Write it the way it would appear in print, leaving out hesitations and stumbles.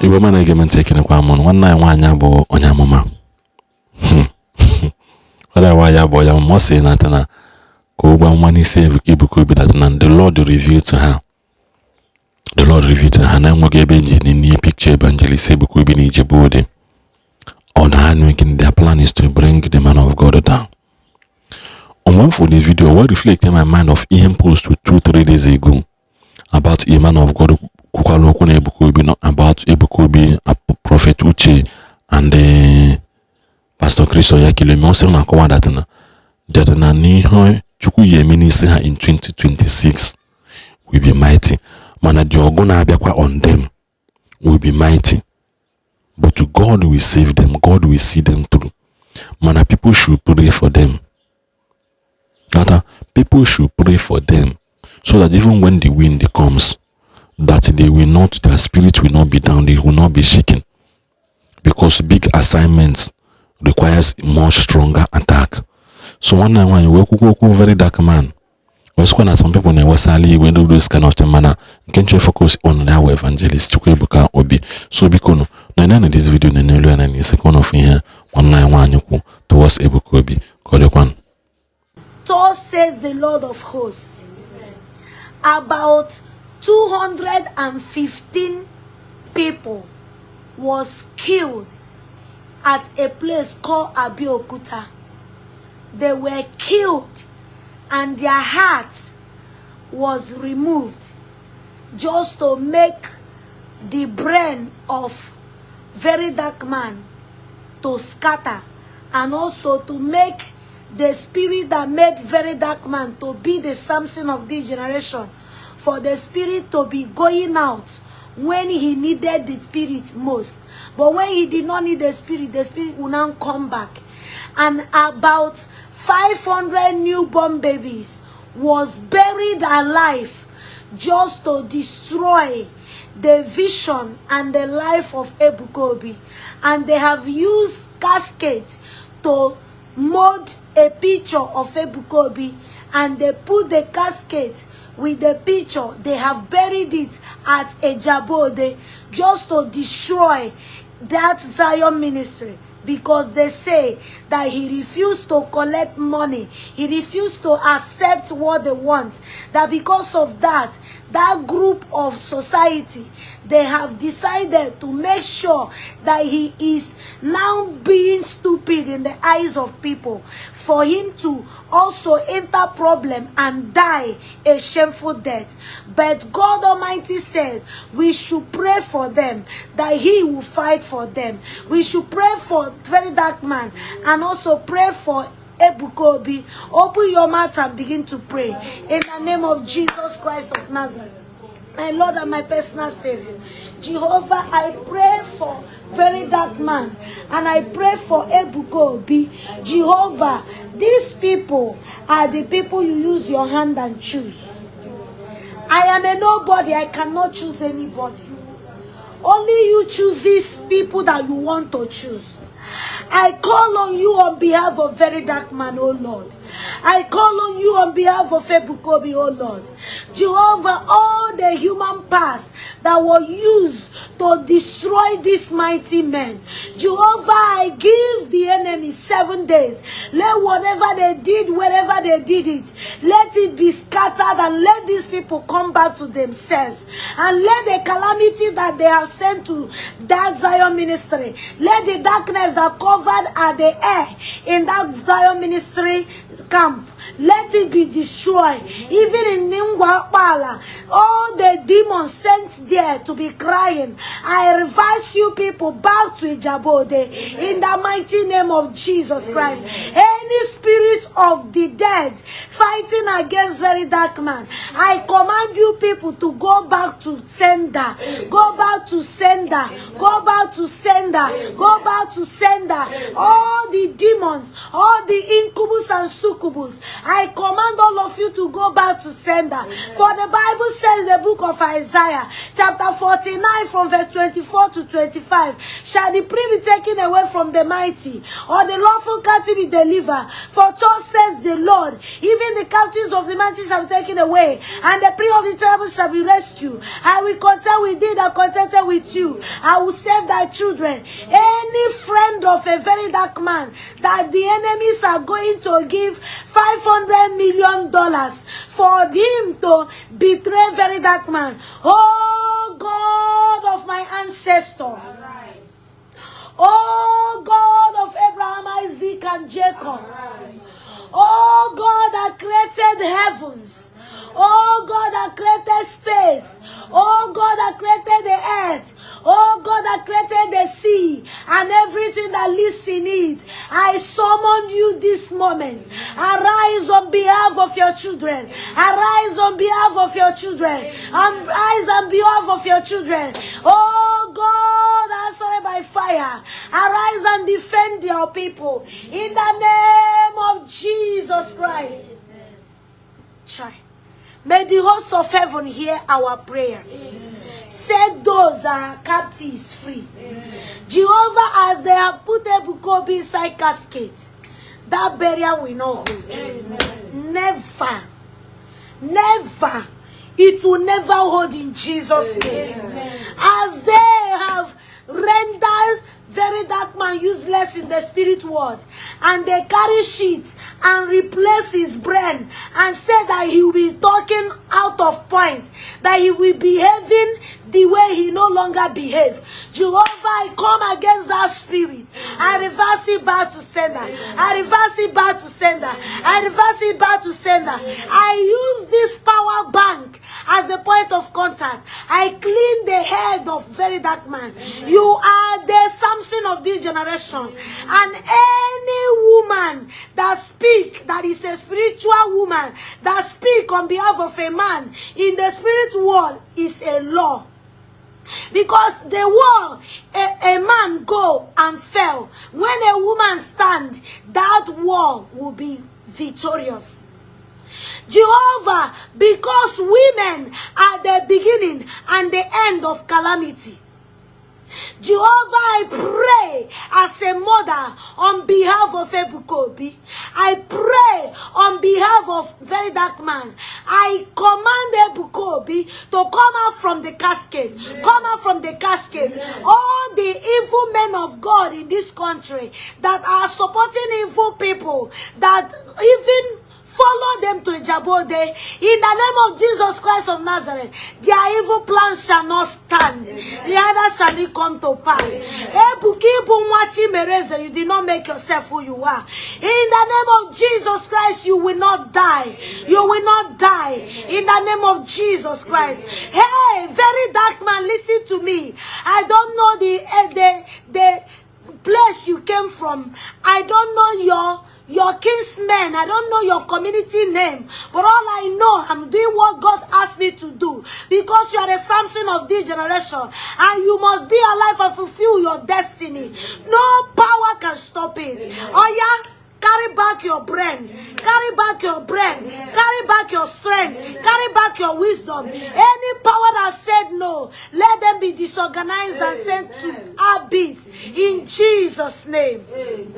Igbo man again taking a quamon. One night, one yabo on your mama. What I wire boy, I must say, Natana. Go one he say, Ebuka Obi that the Lord revealed to her. The Lord revealed to her. And I'm going to be in the picture Evangelist Ebuka Obi in Igbo. On the hand, their plan is to bring the man of God down. On one for this video, what reflected my mind of him post 2-3 days ago about a man of God about Ebuka Obi, a prophet Uche, and Pastor Chris Oyakile. Me also na kowa that na niho chuku ye ministry in 2026 will be mighty. Mana di ogona abiakwa on them will be mighty. But to God will save them. God will see them through. Mana people should pray for them. People should pray for them so that even when the wind comes, that they will not, their spirit will not be down, they will not be shaken. Because big assignments requires much stronger attack. So one night when you work very dark man, some people in Wasali when do this kind of manner, can't you focus on our evangelist Ebuka Obi? So because no this video and second of here 191 towards Ebuka Obi. Call you one. Thus says the Lord of hosts, about 215 people was killed at a place called Abeokuta. They were killed and their heart was removed just to make the brain of VeryDarkMan to scatter, and also to make the spirit that made VeryDarkMan to be the Samson of this generation, for the spirit to be going out when he needed the spirit most. But when he did not need the spirit will now come back. And about 500 newborn babies was buried alive just to destroy the vision and the life of Ebuka Obi. And they have used caskets to mold a picture of Ebuka Obi, and they put the casket with the picture. They have buried it at a Jabode just to destroy that Zion ministry, because they say that he refused to collect money. He refused to accept what they want. That because of that, that group of society, they have decided to make sure that he is now being stupid in the eyes of people, for him to also enter problem and die a shameful death. But God Almighty said we should pray for them, that he will fight for them. We should pray for VeryDarkMan and also pray for Ebuka Obi. Open your mouth and begin to pray in the name of Jesus Christ of Nazareth, my Lord and my personal Savior. Jehovah, I pray for VeryDarkMan and I pray for Ebuka Obi. Jehovah, these people are the people you use your hand and choose. I am a nobody. I cannot choose anybody. Only you choose these people that you want to choose. I call on you on behalf of VeryDarkMan, oh Lord. I call on you on behalf of Ebuka Obi, oh Lord. Jehovah, all the human past that were used to destroy these mighty men, Jehovah, I give the enemy 7 days. Let whatever they did, wherever they did it, let it be scattered, and let these people come back to themselves. And let the calamity that they have sent to that Zion ministry, let the darkness that covered at the air in that Zion ministry camp, let it be destroyed. Even in Ningwapala, all the demons sent there to be crying, I reverse you people back to Ijabode in the mighty name of Jesus Christ. Any spirit of the dead fighting against VeryDarkMan, I command you people to go back to sender. Go back to sender. Go back to sender. Go back to sender. All the demons, all the incubus and succubus, I command all of you to go back to sender. For the Bible says in the book of Isaiah, chapter 49 from verse 24 to 25, shall the prey be taken away from the mighty, or the lawful captive be delivered? For thus says the Lord, even the captives of the mighty shall be taken away, and the prey of the terrible shall be rescued. I will contend with thee that contended with you. I will save thy children. Any friend of a very dark man that the enemies are going to give $500 million for him to betray very dark man. Oh God of my ancestors. Oh God of Abraham, Isaac, and Jacob. Oh God that created heavens. Oh God that created space. Oh God that created the earth. Oh God that created the sea and everything that lives in it. I summon you this moment. Arise on behalf of your children. Arise on behalf of your children. Arise on behalf of your children. Oh God, answer by fire. Arise and defend your people. In the name of Jesus Christ. Try. May the host of heaven hear our prayers. Amen. Set those that are captives free. Amen. Jehovah, as they have put Ebuka Obi inside caskets, that burial will not hold. Amen. Never. Never. It will never hold in Jesus' name. Amen. As they have rendered VeryDarkMan useless in the spirit world, and they carry sheets and replace his brain and say that he will be talking out of point, that he will be behaving the way he no longer behaves. Jehovah, I come against that spirit. I reverse it back to sender. I reverse it back to sender. I reverse it back to sender. I use this power bank as a point of contact. I clean the head of VeryDarkMan. You are the Samson of this generation. And any woman that speak, that is a spiritual woman, that speak on behalf of a man in the spirit world is a law. Because the wall, a man go and fell. When a woman stand, that wall will be victorious. Jehovah, because women are the beginning and the end of calamity. Jehovah, I pray as a mother on behalf of Ebuka Obi. I pray on behalf of VeryDarkMan. I command Ebuka Obi to come out from the casket. Come out from the casket. All the evil men of God in this country that are supporting evil people, that even follow them to Jabode. In the name of Jesus Christ of Nazareth, their evil plans shall not stand. Neither shall it come to pass. You did not make yourself who you are. In the name of Jesus Christ, you will not die. You will not die. In the name of Jesus Christ. Hey, VeryDarkMan, listen to me. I don't know the place you came from. I don't know your kinsmen. I don't know your community name. But all I know, I'm doing what God asked me to do. Because you are the Samson of this generation. And you must be alive and fulfill your destiny. No power can stop it. Oh yeah? Carry back your brain. Carry back your brain. Carry back your strength. Carry back your wisdom. Any power that said no, let them be disorganized and sent to abyss. In Jesus' name.